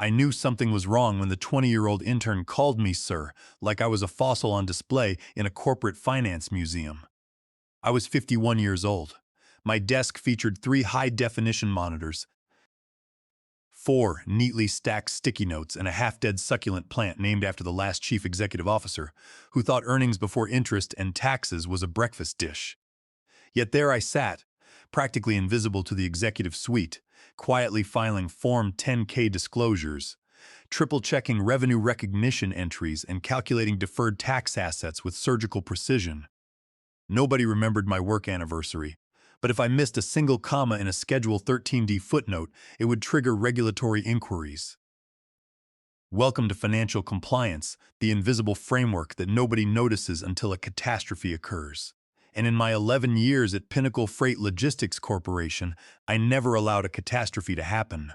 I knew something was wrong when the 20-year-old intern called me sir, like I was a fossil on display in a corporate finance museum. I was 51 years old. My desk featured 3 high-definition monitors, 4 neatly stacked sticky notes, and a half-dead succulent plant named after the last chief executive officer, who thought earnings before interest and taxes was a breakfast dish. Yet there I sat, practically invisible to the executive suite, quietly filing Form 10K disclosures, triple-checking revenue recognition entries, and calculating deferred tax assets with surgical precision. Nobody remembered my work anniversary, but if I missed a single comma in a Schedule 13D footnote, it would trigger regulatory inquiries. Welcome to financial compliance, the invisible framework that nobody notices until a catastrophe occurs. And in my 11 years at Pinnacle Freight Logistics Corporation, I never allowed a catastrophe to happen.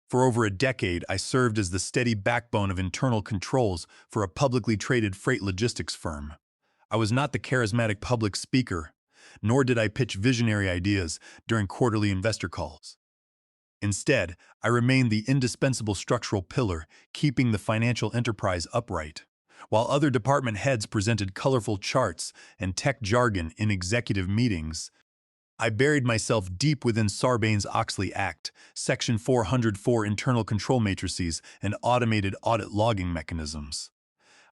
For over a decade, I served as the steady backbone of internal controls for a publicly traded freight logistics firm. I was not the charismatic public speaker, nor did I pitch visionary ideas during quarterly investor calls. Instead, I remained the indispensable structural pillar, keeping the financial enterprise upright. While other department heads presented colorful charts and tech jargon in executive meetings, I buried myself deep within Sarbanes-Oxley Act, Section 404 internal control matrices, and automated audit logging mechanisms.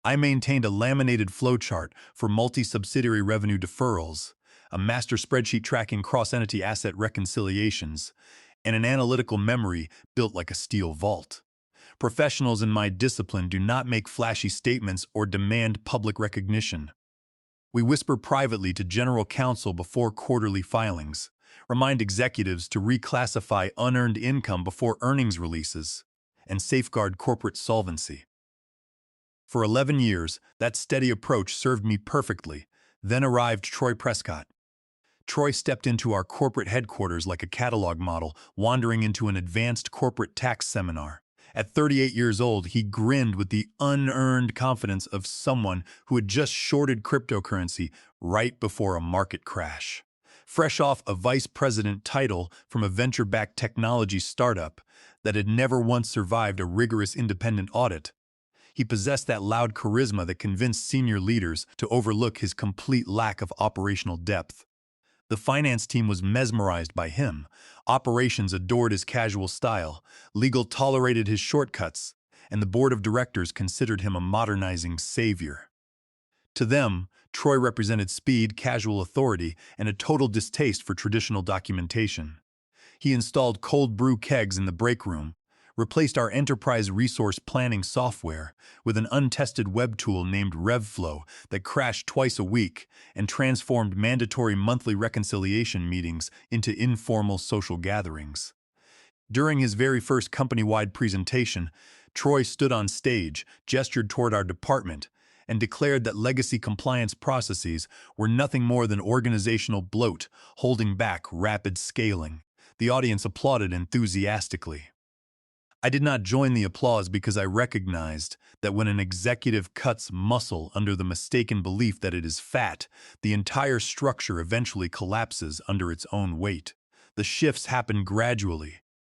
I maintained a laminated flowchart for multi-subsidiary revenue deferrals, a master spreadsheet tracking cross-entity asset reconciliations, and an analytical memory built like a steel vault. Professionals in my discipline do not make flashy statements or demand public recognition. We whisper privately to general counsel before quarterly filings, remind executives to reclassify unearned income before earnings releases, and safeguard corporate solvency. For 11 years, that steady approach served me perfectly. Then arrived Troy Prescott. Troy stepped into our corporate headquarters like a catalog model, wandering into an advanced corporate tax seminar. At 38 years old, he grinned with the unearned confidence of someone who had just shorted cryptocurrency right before a market crash. Fresh off a vice president title from a venture-backed technology startup that had never once survived a rigorous independent audit, he possessed that loud charisma that convinced senior leaders to overlook his complete lack of operational depth. The finance team was mesmerized by him. Operations adored his casual style, legal tolerated his shortcuts, and the board of directors considered him a modernizing savior. To them, Troy represented speed, casual authority, and a total distaste for traditional documentation. He installed cold brew kegs in the break room, replaced our enterprise resource planning software with an untested web tool named RevFlow that crashed twice a week, and transformed mandatory monthly reconciliation meetings into informal social gatherings. During his very first company-wide presentation, Troy stood on stage, gestured toward our department, and declared that legacy compliance processes were nothing more than organizational bloat holding back rapid scaling. The audience applauded enthusiastically. I did not join the applause because I recognized that when an executive cuts muscle under the mistaken belief that it is fat, the entire structure eventually collapses under its own weight. The shifts happened gradually.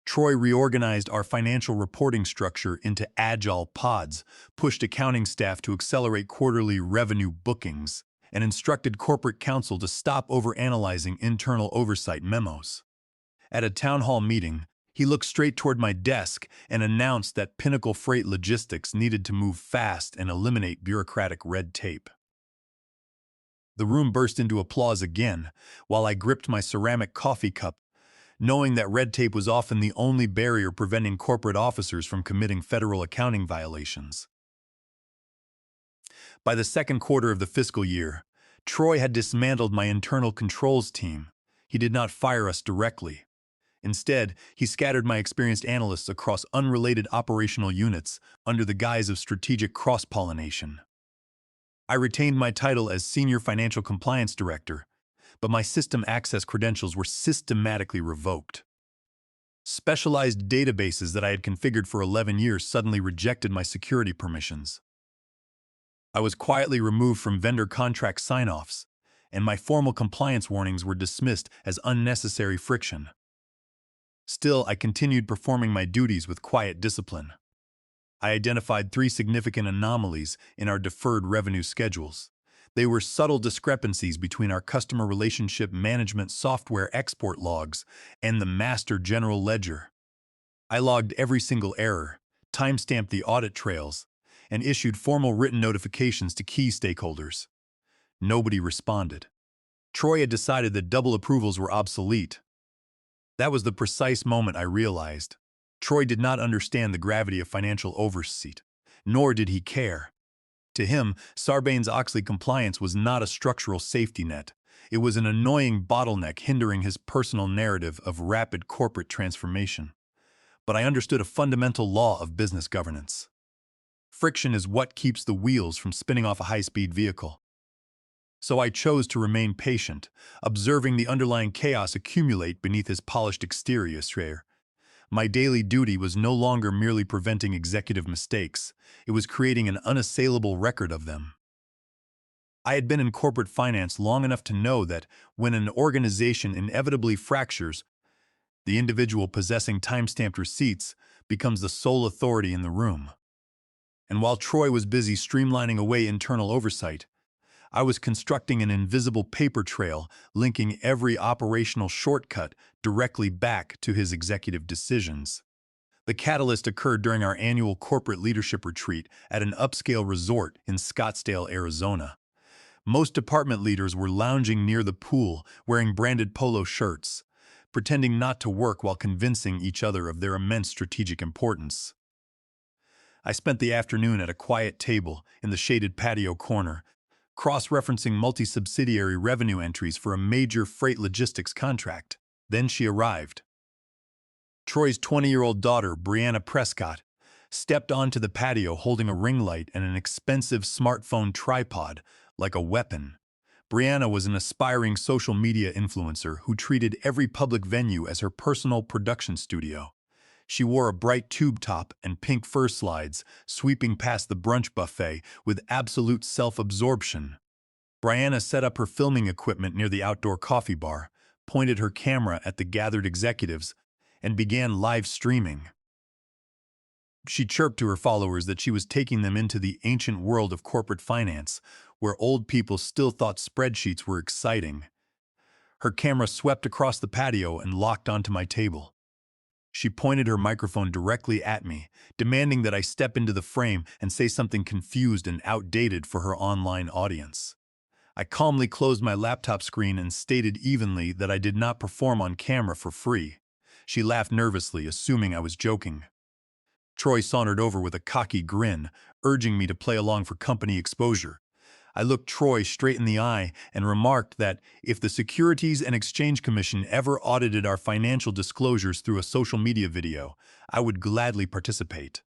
Troy reorganized our financial reporting structure into agile pods, pushed accounting staff to accelerate quarterly revenue bookings, and instructed corporate counsel to stop overanalyzing internal oversight memos. At a town hall meeting, he looked straight toward my desk and announced that Pinnacle Freight Logistics needed to move fast and eliminate bureaucratic red tape. The room burst into applause again, while I gripped my ceramic coffee cup, knowing that red tape was often the only barrier preventing corporate officers from committing federal accounting violations. By the second quarter of the fiscal year, Troy had dismantled my internal controls team. He did not fire us directly. Instead, he scattered my experienced analysts across unrelated operational units under the guise of strategic cross-pollination. I retained my title as Senior Financial Compliance Director, but my system access credentials were systematically revoked. Specialized databases that I had configured for 11 years suddenly rejected my security permissions. I was quietly removed from vendor contract sign-offs, and my formal compliance warnings were dismissed as unnecessary friction. Still, I continued performing my duties with quiet discipline. I identified three significant anomalies in our deferred revenue schedules. They were subtle discrepancies between our customer relationship management software export logs and the master general ledger. I logged every single error, timestamped the audit trails, and issued formal written notifications to key stakeholders. Nobody responded. Troy had decided that double approvals were obsolete. That was the precise moment I realized. Troy did not understand the gravity of financial oversight, nor did he care. To him, Sarbanes-Oxley compliance was not a structural safety net. It was an annoying bottleneck hindering his personal narrative of rapid corporate transformation. But I understood a fundamental law of business governance. Friction is what keeps the wheels from spinning off a high-speed vehicle. So I chose to remain patient, observing the underlying chaos accumulate beneath his polished exterior. My daily duty was no longer merely preventing executive mistakes, it was creating an unassailable record of them. I had been in corporate finance long enough to know that when an organization inevitably fractures, the individual possessing time-stamped receipts becomes the sole authority in the room. And while Troy was busy streamlining away internal oversight, I was constructing an invisible paper trail linking every operational shortcut directly back to his executive decisions. The catalyst occurred during our annual corporate leadership retreat at an upscale resort in Scottsdale, Arizona. Most department leaders were lounging near the pool wearing branded polo shirts, pretending not to work while convincing each other of their immense strategic importance. I spent the afternoon at a quiet table in the shaded patio corner, cross-referencing multi-subsidiary revenue entries for a major freight logistics contract. Then she arrived. Troy's 20-year-old daughter, Brianna Prescott, stepped onto the patio holding a ring light and an expensive smartphone tripod like a weapon. Brianna was an aspiring social media influencer who treated every public venue as her personal production studio. She wore a bright tube top and pink fur slides, sweeping past the brunch buffet with absolute self-absorption. Brianna set up her filming equipment near the outdoor coffee bar, pointed her camera at the gathered executives, and began live streaming. She chirped to her followers that she was taking them into the ancient world of corporate finance, where old people still thought spreadsheets were exciting. Her camera swept across the patio and locked onto my table. She pointed her microphone directly at me, demanding that I step into the frame and say something confused and outdated for her online audience. I calmly closed my laptop screen and stated evenly that I did not perform on camera for free. She laughed nervously, assuming I was joking. Troy sauntered over with a cocky grin, urging me to play along for company exposure. I looked Troy straight in the eye and remarked that if the Securities and Exchange Commission ever audited our financial disclosures through a social media video, I would gladly participate.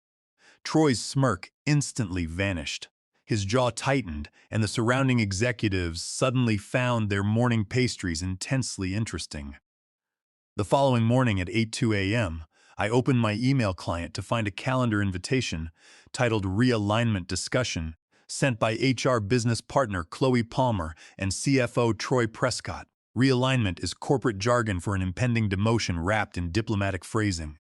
Troy's smirk instantly vanished. His jaw tightened, and the surrounding executives suddenly found their morning pastries intensely interesting. The following morning at 8:02 a.m., I opened my email client to find a calendar invitation titled Realignment Discussion, sent by HR business partner Chloe Palmer and CFO Troy Prescott. Realignment is corporate jargon for an impending demotion wrapped in diplomatic phrasing.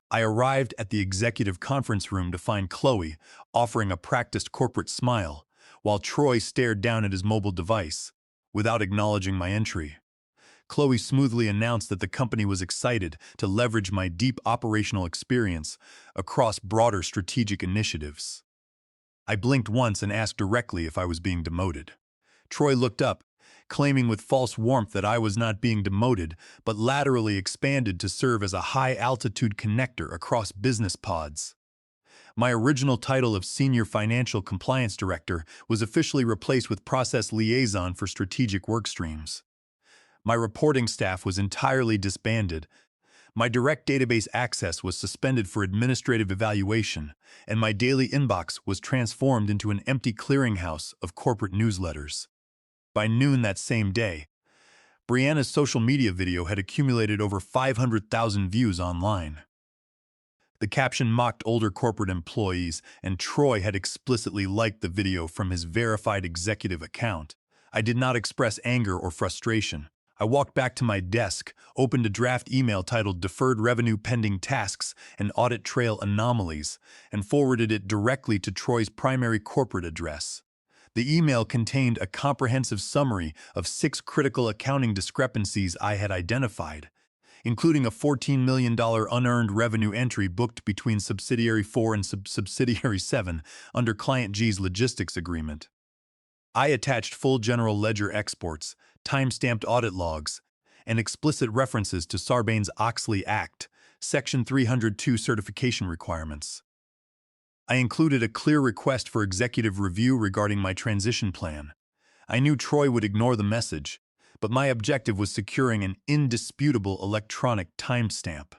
I arrived at the executive conference room to find Chloe offering a practiced corporate smile, while Troy stared down at his mobile device, without acknowledging my entry. Chloe smoothly announced that the company was excited to leverage my deep operational experience across broader strategic initiatives. I blinked once and asked directly if I was being demoted. Troy looked up, claiming with false warmth that I was not being demoted, but laterally expanded to serve as a high-altitude connector across business pods. My original title of Senior Financial Compliance Director was officially replaced with Process Liaison for strategic workstreams. My reporting staff was entirely disbanded. My direct database access was suspended for administrative evaluation, and my daily inbox was transformed into an empty clearinghouse of corporate newsletters. By noon that same day, Brianna's social media video had accumulated over 500,000 views online. The caption mocked older corporate employees, and Troy had explicitly liked the video from his verified executive account. I did not express anger or frustration. I walked back to my desk, opened a draft email titled Deferred Revenue Pending Tasks and Audit Trail Anomalies, and forwarded it directly to Troy's primary corporate address. The email contained a comprehensive summary of 6 critical accounting discrepancies I had identified, including a $14 million unearned revenue entry booked between Subsidiary 4 and Subsidiary 7 under Client G's logistics agreement. I attached full general ledger exports, time-stamped audit logs, and explicit references to Sarbanes-Oxley Act, Section 302 certification requirements. I included a clear request for executive review regarding my transition plan. I knew Troy would ignore the message, but my objective was securing an indisputable electronic timestamp.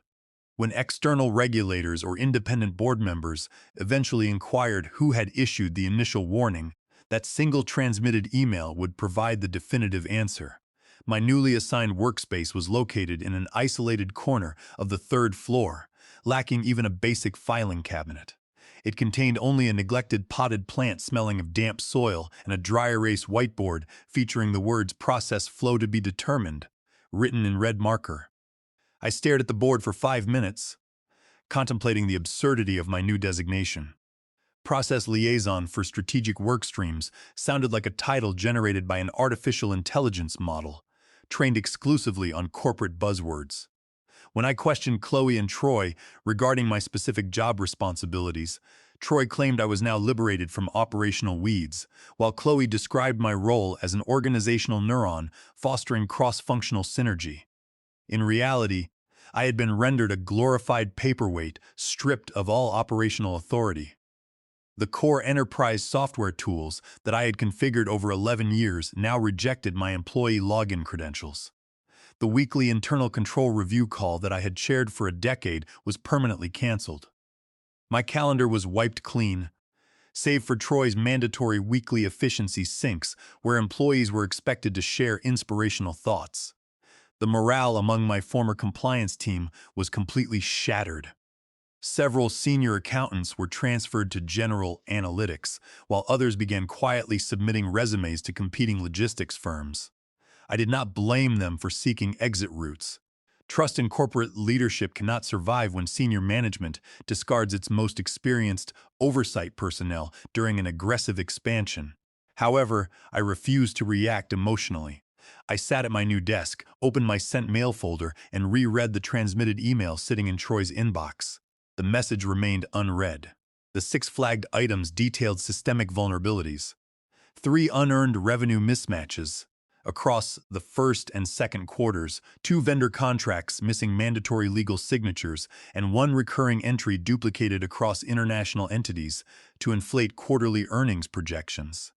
When external regulators or independent board members eventually inquired who had issued the initial warning, that single transmitted email would provide the definitive answer. My newly assigned workspace was located in an isolated corner of the 3rd floor, lacking even a basic filing cabinet. It contained only a neglected potted plant smelling of damp soil and a dry erase whiteboard featuring the words "Process Flow to be Determined," written in red marker. I stared at the board for 5 minutes, contemplating the absurdity of my new designation. Process Liaison for Strategic Work Streams sounded like a title generated by an artificial intelligence model, trained exclusively on corporate buzzwords. When I questioned Chloe and Troy regarding my specific job responsibilities, Troy claimed I was now liberated from operational weeds, while Chloe described my role as an organizational neuron fostering cross-functional synergy. In reality, I had been rendered a glorified paperweight stripped of all operational authority. The core enterprise software tools that I had configured over 11 years now rejected my employee login credentials. The weekly internal control review call that I had chaired for a decade was permanently canceled. My calendar was wiped clean, save for Troy's mandatory weekly efficiency syncs where employees were expected to share inspirational thoughts. The morale among my former compliance team was completely shattered. Several senior accountants were transferred to general analytics, while others began quietly submitting resumes to competing logistics firms. I did not blame them for seeking exit routes. Trust in corporate leadership cannot survive when senior management discards its most experienced oversight personnel during an aggressive expansion. However, I refused to react emotionally. I sat at my new desk, opened my sent mail folder, and reread the transmitted email sitting in Troy's inbox. The message remained unread. The 6 flagged items detailed systemic vulnerabilities, 3 unearned revenue mismatches across the first and second quarters, 2 vendor contracts missing mandatory legal signatures, and 1 recurring entry duplicated across international entities to inflate quarterly earnings projections.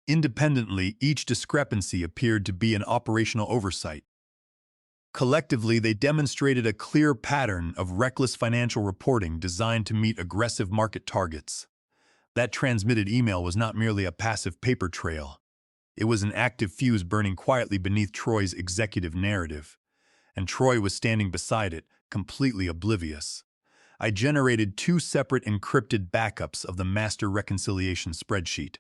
Independently, each discrepancy appeared to be an operational oversight. Collectively, they demonstrated a clear pattern of reckless financial reporting designed to meet aggressive market targets. That transmitted email was not merely a passive paper trail. It was an active fuse burning quietly beneath Troy's executive narrative, and Troy was standing beside it, completely oblivious. I generated 2 separate encrypted backups of the master reconciliation spreadsheet.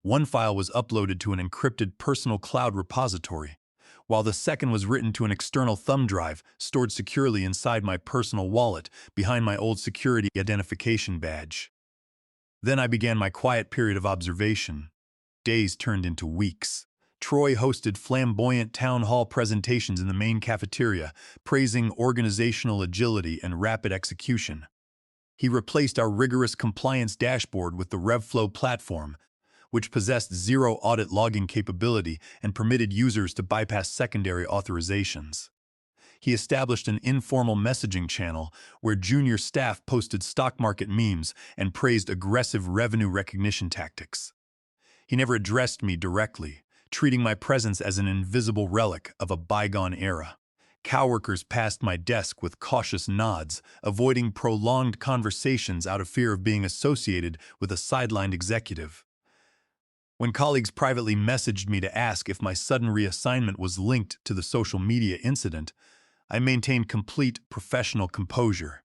One file was uploaded to an encrypted personal cloud repository, while the second was written to an external thumb drive stored securely inside my personal wallet behind my old security identification badge. Then I began my quiet period of observation. Days turned into weeks. Troy hosted flamboyant town hall presentations in the main cafeteria, praising organizational agility and rapid execution. He replaced our rigorous compliance dashboard with the RevFlow platform, which possessed zero audit logging capability and permitted users to bypass secondary authorizations. He established an informal messaging channel where junior staff posted stock market memes and praised aggressive revenue recognition tactics. He never addressed me directly, treating my presence as an invisible relic of a bygone era. Coworkers passed my desk with cautious nods, avoiding prolonged conversations out of fear of being associated with a sidelined executive. When colleagues privately messaged me to ask if my sudden reassignment was linked to the social media incident, I maintained complete professional composure.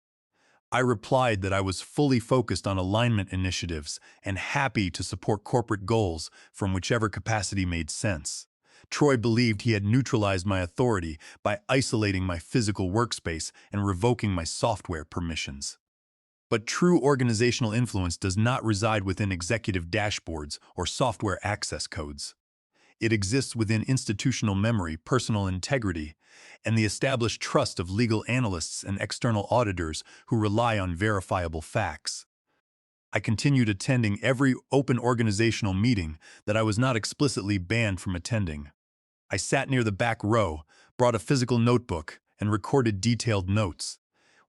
I replied that I was fully focused on alignment initiatives and happy to support corporate goals from whichever capacity made sense. Troy believed he had neutralized my authority by isolating my physical workspace and revoking my software permissions. But true organizational influence does not reside within executive dashboards or software access codes. It exists within institutional memory, personal integrity, and the established trust of legal analysts and external auditors who rely on verifiable facts. I continued attending every open organizational meeting that I was not explicitly banned from attending. I sat near the back row, brought a physical notebook, and recorded detailed notes.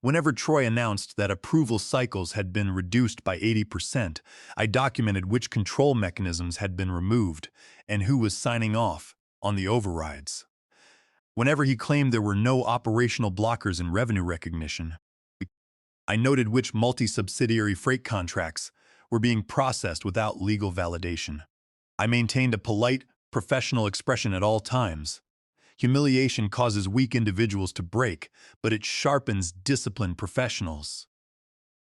Whenever Troy announced that approval cycles had been reduced by 80%, I documented which control mechanisms had been removed and who was signing off on the overrides. Whenever he claimed there were no operational blockers in revenue recognition, I noted which multi-subsidiary freight contracts were being processed without legal validation. I maintained a polite, professional expression at all times. Humiliation causes weak individuals to break, but it sharpens disciplined professionals.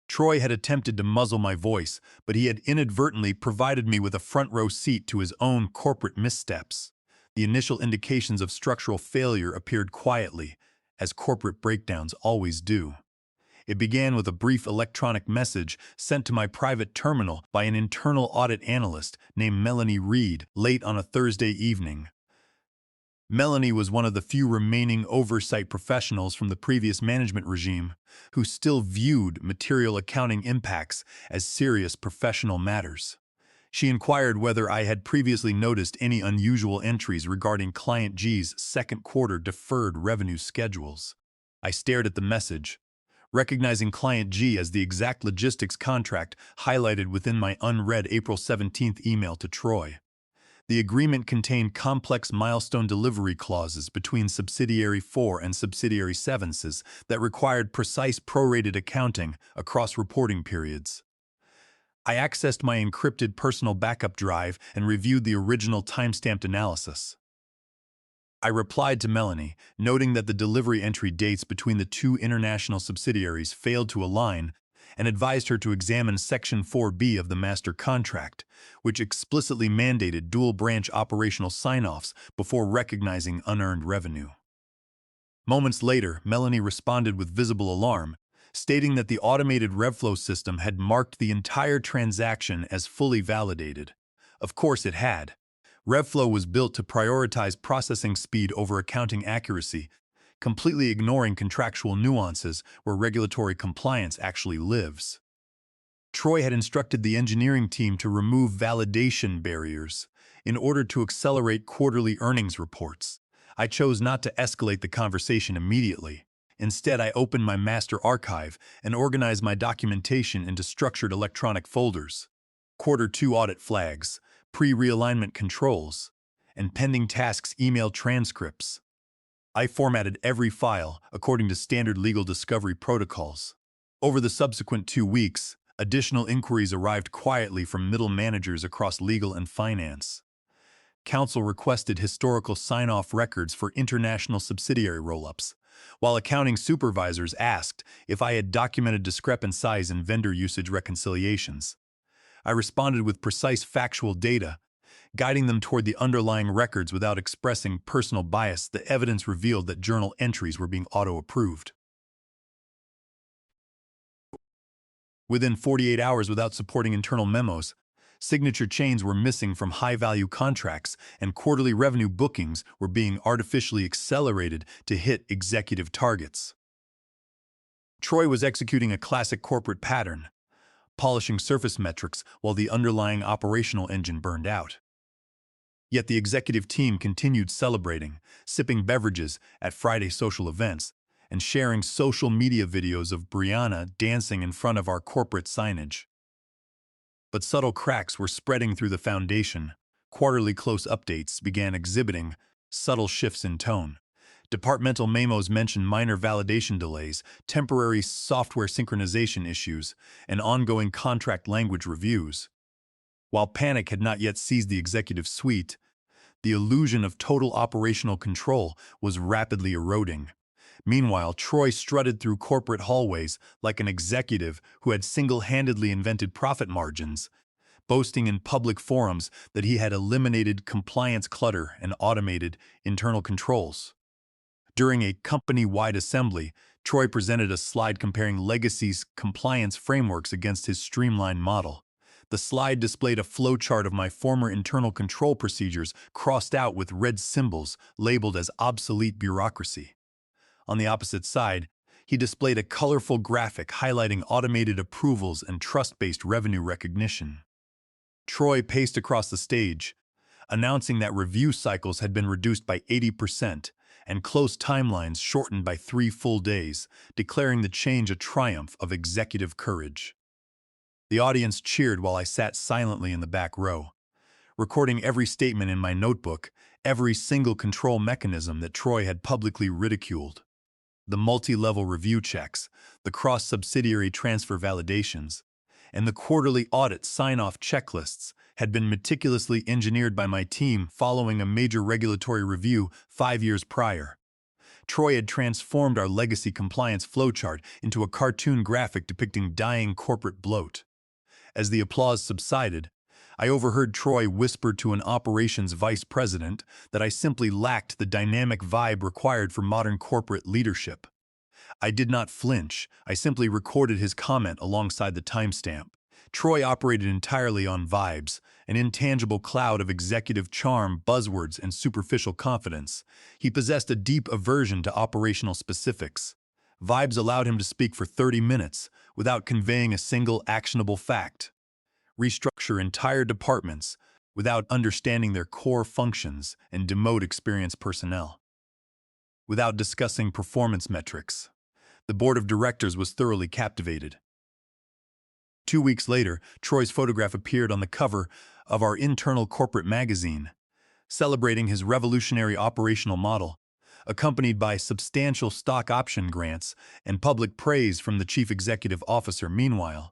Troy had attempted to muzzle my voice, but he had inadvertently provided me with a front-row seat to his own corporate missteps. The initial indications of structural failure appeared quietly, as corporate breakdowns always do. It began with a brief electronic message sent to my private terminal by an internal audit analyst named Melanie Reed late on a Thursday evening. Melanie was one of the few remaining oversight professionals from the previous management regime who still viewed material accounting impacts as serious professional matters. She inquired whether I had previously noticed any unusual entries regarding Client G's second quarter deferred revenue schedules. I stared at the message, recognizing Client G as the exact logistics contract highlighted within my unread April 17th email to Troy. The agreement contained complex milestone delivery clauses between Subsidiary 4 and Subsidiary 7s that required precise prorated accounting across reporting periods. I accessed my encrypted personal backup drive and reviewed the original timestamped analysis. I replied to Melanie, noting that the delivery entry dates between the two international subsidiaries failed to align, and advised her to examine Section 4B of the master contract, which explicitly mandated dual-branch operational sign-offs before recognizing unearned revenue. Moments later, Melanie responded with visible alarm, stating that the automated RevFlow system had marked the entire transaction as fully validated. Of course it had. RevFlow was built to prioritize processing speed over accounting accuracy, completely ignoring contractual nuances where regulatory compliance actually lives. Troy had instructed the engineering team to remove validation barriers in order to accelerate quarterly earnings reports. I chose not to escalate the conversation immediately. Instead, I opened my master archive and organized my documentation into structured electronic folders. Quarter 2 audit flags, pre-realignment controls, and pending tasks email transcripts. I formatted every file according to standard legal discovery protocols. Over the subsequent 2 weeks, additional inquiries arrived quietly from middle managers across legal and finance. Counsel requested historical sign-off records for international subsidiary roll-ups, while accounting supervisors asked if I had documented discrepancies in vendor usage reconciliations. I responded with precise factual data, guiding them toward the underlying records without expressing personal bias. The evidence revealed that journal entries were being auto-approved. Within 48 hours, without supporting internal memos, signature chains were missing from high-value contracts, and quarterly revenue bookings were being artificially accelerated to hit executive targets. Troy was executing a classic corporate pattern, polishing surface metrics while the underlying operational engine burned out. Yet the executive team continued celebrating, sipping beverages at Friday social events, and sharing social media videos of Brianna dancing in front of our corporate signage. But subtle cracks were spreading through the foundation. Quarterly close updates began exhibiting subtle shifts in tone. Departmental memos mentioned minor validation delays, temporary software synchronization issues, and ongoing contract language reviews. While panic had not yet seized the executive suite, the illusion of total operational control was rapidly eroding. Meanwhile, Troy strutted through corporate hallways like an executive who had single-handedly invented profit margins, boasting in public forums that he had eliminated compliance clutter and automated internal controls. During a company-wide assembly, Troy presented a slide comparing Legacy's compliance frameworks against his streamlined model. The slide displayed a flowchart of my former internal control procedures crossed out with red symbols labeled as obsolete bureaucracy. On the opposite side, he displayed a colorful graphic highlighting automated approvals and trust-based revenue recognition. Troy paced across the stage, announcing that review cycles had been reduced by 80% and close timelines shortened by 3 full days, declaring the change a triumph of executive courage. The audience cheered while I sat silently in the back row, recording every statement in my notebook, every single control mechanism that Troy had publicly ridiculed. The multi-level review checks, the cross-subsidiary transfer validations, and the quarterly audit sign-off checklists had been meticulously engineered by my team following a major regulatory review 5 years prior. Troy had transformed our legacy compliance flowchart into a cartoon graphic depicting dying corporate bloat. As the applause subsided, I overheard Troy whisper to an operations vice president that I simply lacked the dynamic vibe required for modern corporate leadership. I did not flinch. I simply recorded his comment alongside the timestamp. Troy operated entirely on vibes, an intangible cloud of executive charm, buzzwords, and superficial confidence. He possessed a deep aversion to operational specifics. Vibes allowed him to speak for 30 minutes without conveying a single actionable fact, restructure entire departments without understanding their core functions, and demote experienced personnel without discussing performance metrics. The board of directors was thoroughly captivated. 2 weeks later, Troy's photograph appeared on the cover of our internal corporate magazine, celebrating his revolutionary operational model, accompanied by substantial stock option grants and public praise from the chief executive officer. Meanwhile,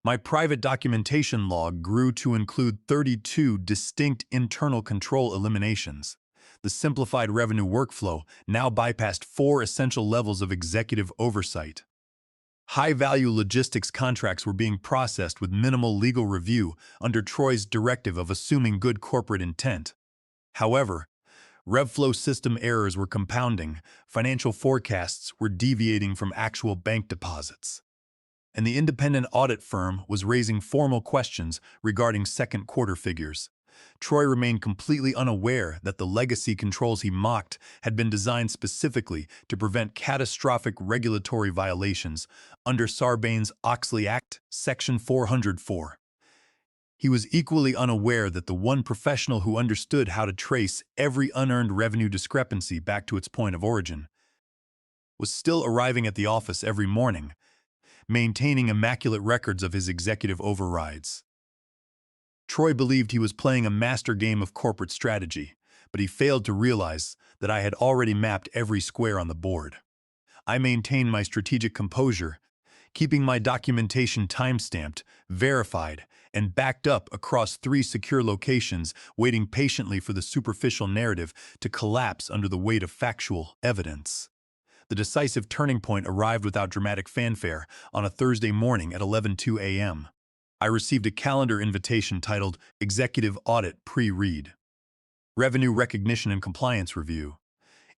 my private documentation log grew to include 32 distinct internal control eliminations. The simplified revenue workflow now bypassed 4 essential levels of executive oversight. High-value logistics contracts were being processed with minimal legal review under Troy's directive of assuming good corporate intent. However, RevFlow system errors were compounding, financial forecasts were deviating from actual bank deposits, and the independent audit firm was raising formal questions regarding second quarter figures. Troy remained completely unaware that the legacy controls he mocked had been designed specifically to prevent catastrophic regulatory violations under Sarbanes-Oxley Act, Section 404. He was equally unaware that the one professional who understood how to trace every unearned revenue discrepancy back to its point of origin was still arriving at the office every morning, maintaining immaculate records of his executive overrides. Troy believed he was playing a master game of corporate strategy, but he failed to realize that I had already mapped every square on the board. I maintained my strategic composure, keeping my documentation time-stamped, verified, and backed up across 3 secure locations, waiting patiently for the superficial narrative to collapse under the weight of factual evidence. The decisive turning point arrived without dramatic fanfare on a Thursday morning at 11:02 a.m. I received a calendar invitation titled Executive Audit Pre-Read, Revenue Recognition and Compliance Review,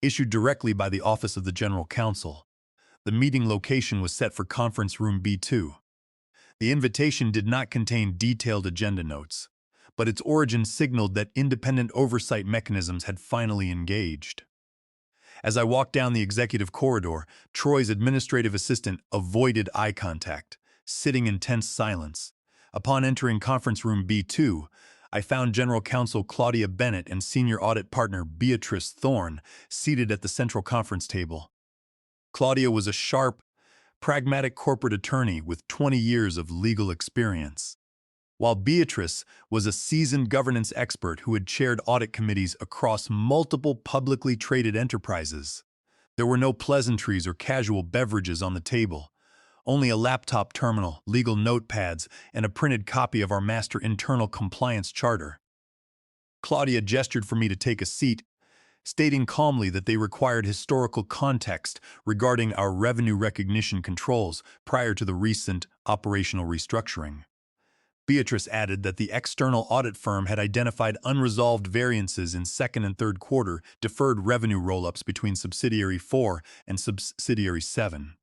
issued directly by the Office of the General Counsel. The meeting location was set for Conference Room B2. The invitation did not contain detailed agenda notes, but its origin signaled that independent oversight mechanisms had finally engaged. As I walked down the executive corridor, Troy's administrative assistant avoided eye contact, sitting in tense silence. Upon entering Conference Room B2, I found General Counsel Claudia Bennett and Senior Audit Partner Beatrice Thorne seated at the central conference table. Claudia was a sharp, pragmatic corporate attorney with 20 years of legal experience, while Beatrice was a seasoned governance expert who had chaired audit committees across multiple publicly traded enterprises. There were no pleasantries or casual beverages on the table, only a laptop terminal, legal notepads, and a printed copy of our master internal compliance charter. Claudia gestured for me to take a seat, stating calmly that they required historical context regarding our revenue recognition controls prior to the recent operational restructuring. Beatrice added that the external audit firm had identified unresolved variances in second and third quarter deferred revenue roll-ups between Subsidiary 4 and Subsidiary 7.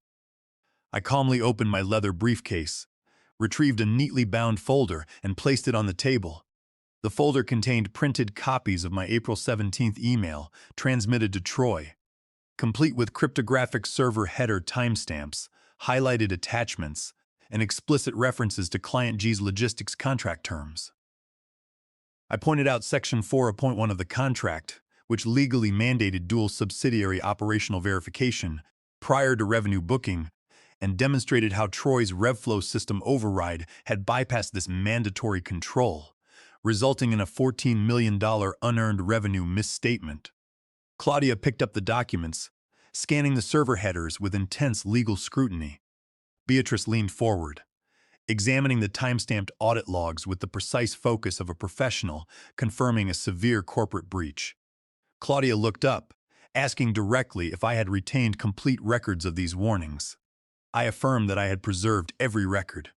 I calmly opened my leather briefcase, retrieved a neatly bound folder, and placed it on the table. The folder contained printed copies of my April 17th email transmitted to Troy, complete with cryptographic server header timestamps, highlighted attachments, and explicit references to Client G's logistics contract terms. I pointed out Section 4.1 of the contract, which legally mandated dual subsidiary operational verification prior to revenue booking, and demonstrated how Troy's RevFlow system override had bypassed this mandatory control, resulting in a $14 million unearned revenue misstatement. Claudia picked up the documents, scanning the server headers with intense legal scrutiny. Beatrice leaned forward, examining the timestamped audit logs with the precise focus of a professional, confirming a severe corporate breach. Claudia looked up, asking directly if I had retained complete records of these warnings. I affirmed that I had preserved every record.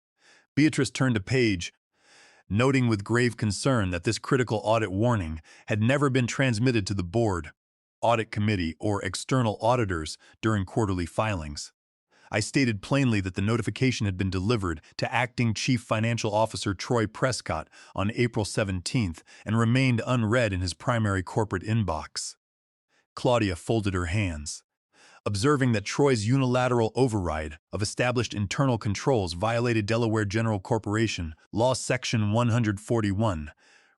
Beatrice turned a page, noting with grave concern that this critical audit warning had never been transmitted to the board, audit committee, or external auditors during quarterly filings. I stated plainly that the notification had been delivered to Acting Chief Financial Officer Troy Prescott on April 17th and remained unread in his primary corporate inbox. Claudia folded her hands, observing that Troy's unilateral override of established internal controls violated Delaware General Corporation Law Section 141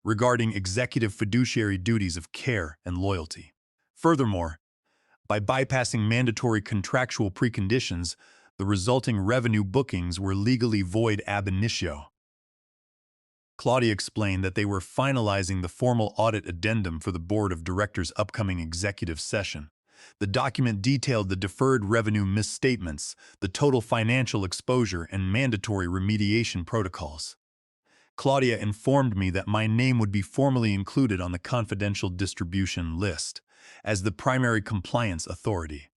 regarding executive fiduciary duties of care and loyalty. Furthermore, by bypassing mandatory contractual preconditions, the resulting revenue bookings were legally void ab initio. Claudia explained that they were finalizing the formal audit addendum for the Board of Directors' upcoming executive session. The document detailed the deferred revenue misstatements, the total financial exposure, and mandatory remediation protocols. Claudia informed me that my name would be formally included on the confidential distribution list as the primary compliance authority.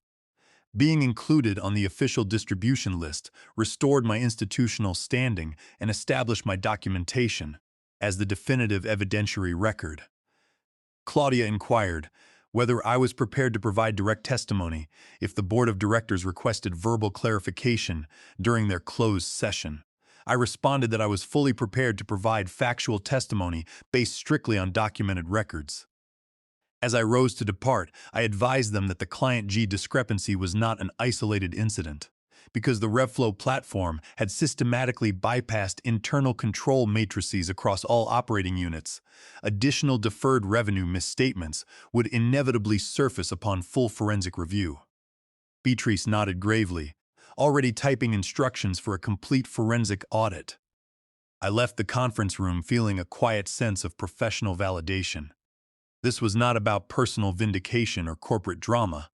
Being included on the official distribution list restored my institutional standing and established my documentation as the definitive evidentiary record. Claudia inquired whether I was prepared to provide direct testimony if the Board of Directors requested verbal clarification during their closed session. I responded that I was fully prepared to provide factual testimony based strictly on documented records. As I rose to depart, I advised them that the Client G discrepancy was not an isolated incident, because the RevFlow platform had systematically bypassed internal control matrices across all operating units. Additional deferred revenue misstatements would inevitably surface upon full forensic review. Beatrice nodded gravely, already typing instructions for a complete forensic audit. I left the conference room feeling a quiet sense of professional validation. This was not about personal vindication or corporate drama.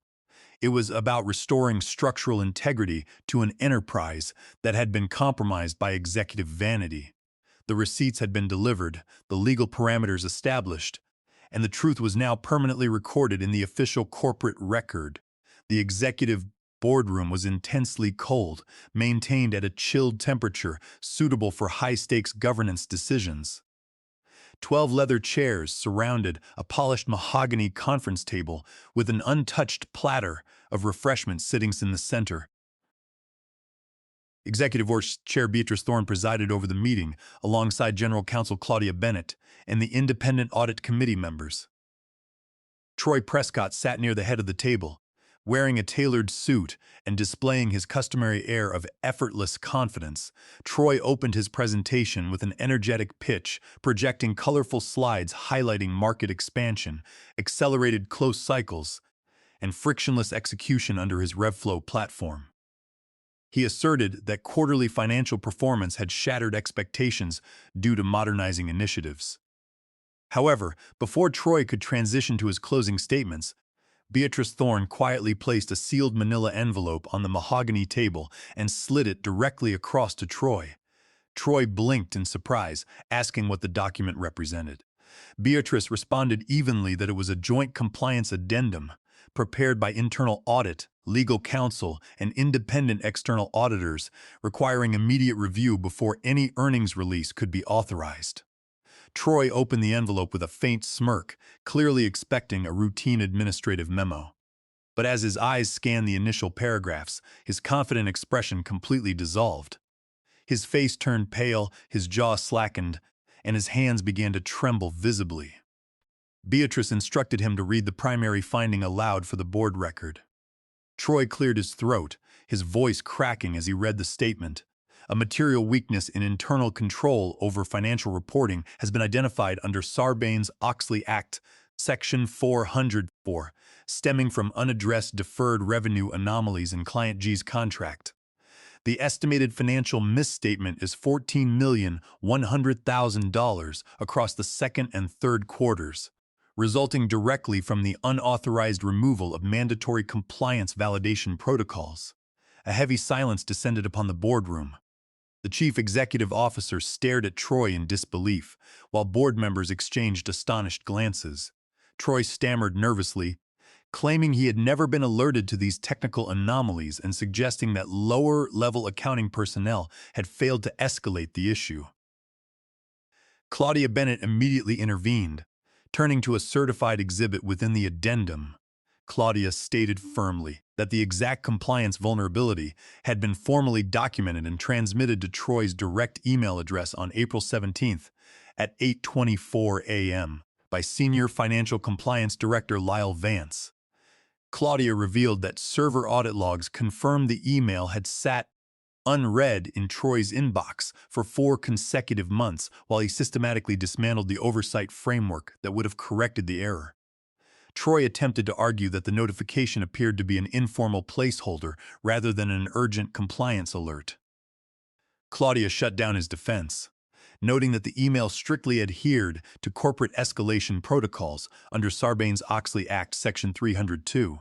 It was about restoring structural integrity to an enterprise that had been compromised by executive vanity. The receipts had been delivered, the legal parameters established, and the truth was now permanently recorded in the official corporate record. The executive boardroom was intensely cold, maintained at a chilled temperature suitable for high-stakes governance decisions. 12 leather chairs surrounded a polished mahogany conference table with an untouched platter of refreshments sitting in the center. Executive Board Chair Beatrice Thorne presided over the meeting alongside General Counsel Claudia Bennett and the independent audit committee members. Troy Prescott sat near the head of the table, wearing a tailored suit and displaying his customary air of effortless confidence. Troy opened his presentation with an energetic pitch, projecting colorful slides highlighting market expansion, accelerated close cycles, and frictionless execution under his RevFlow platform. He asserted that quarterly financial performance had shattered expectations due to modernizing initiatives. However, before Troy could transition to his closing statements, Beatrice Thorne quietly placed a sealed manila envelope on the mahogany table and slid it directly across to Troy. Troy blinked in surprise, asking what the document represented. Beatrice responded evenly that it was a joint compliance addendum prepared by internal audit legal counsel, and independent external auditors, requiring immediate review before any earnings release could be authorized. Troy opened the envelope with a faint smirk, clearly expecting a routine administrative memo. But as his eyes scanned the initial paragraphs, his confident expression completely dissolved. His face turned pale, his jaw slackened, and his hands began to tremble visibly. Beatrice instructed him to read the primary finding aloud for the board record. Troy cleared his throat, his voice cracking as he read the statement. A material weakness in internal control over financial reporting has been identified under Sarbanes-Oxley Act, Section 404, stemming from unaddressed deferred revenue anomalies in Client G's contract. The estimated financial misstatement is $14,100,000 across the second and third quarters, resulting directly from the unauthorized removal of mandatory compliance validation protocols. A heavy silence descended upon the boardroom. The chief executive officer stared at Troy in disbelief, while board members exchanged astonished glances. Troy stammered nervously, claiming he had never been alerted to these technical anomalies and suggesting that lower-level accounting personnel had failed to escalate the issue. Claudia Bennett immediately intervened, turning to a certified exhibit within the addendum. Claudia stated firmly that the exact compliance vulnerability had been formally documented and transmitted to Troy's direct email address on April 17th at 8:24 a.m. by Senior Financial Compliance Director Lyle Vance. Claudia revealed that server audit logs confirmed the email had sat unread in Troy's inbox for 4 consecutive months while he systematically dismantled the oversight framework that would have corrected the error. Troy attempted to argue that the notification appeared to be an informal placeholder rather than an urgent compliance alert. Claudia shut down his defense, noting that the email strictly adhered to corporate escalation protocols under Sarbanes-Oxley Act Section 302,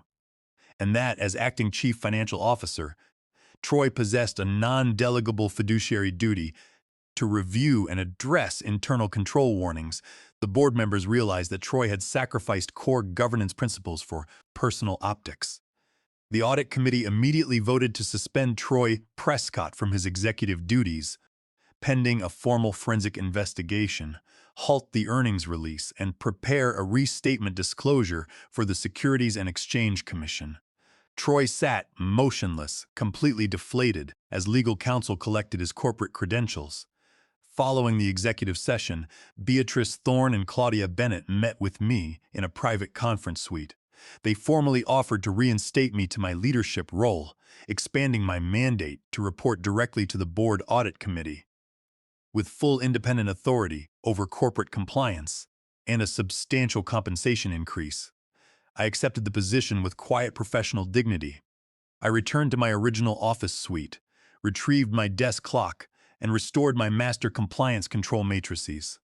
and that, as acting chief financial officer, Troy possessed a non-delegable fiduciary duty to review and address internal control warnings. The board members realized that Troy had sacrificed core governance principles for personal optics. The audit committee immediately voted to suspend Troy Prescott from his executive duties, pending a formal forensic investigation, halt the earnings release, and prepare a restatement disclosure for the Securities and Exchange Commission. Troy sat motionless, completely deflated, as legal counsel collected his corporate credentials. Following the executive session, Beatrice Thorne and Claudia Bennett met with me in a private conference suite. They formally offered to reinstate me to my leadership role, expanding my mandate to report directly to the board audit committee. With full independent authority over corporate compliance and a substantial compensation increase, I accepted the position with quiet professional dignity. I returned to my original office suite, retrieved my desk clock, and restored my master compliance control matrices.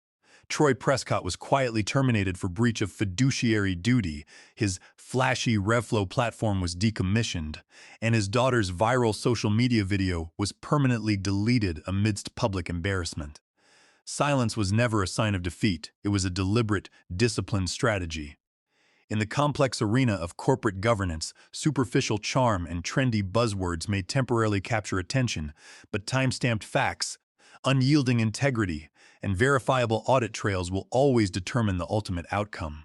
Troy Prescott was quietly terminated for breach of fiduciary duty, his flashy RevFlow platform was decommissioned, and his daughter's viral social media video was permanently deleted amidst public embarrassment. Silence was never a sign of defeat. It was a deliberate, disciplined strategy. In the complex arena of corporate governance, superficial charm and trendy buzzwords may temporarily capture attention, but time-stamped facts, unyielding integrity, and verifiable audit trails will always determine the ultimate outcome.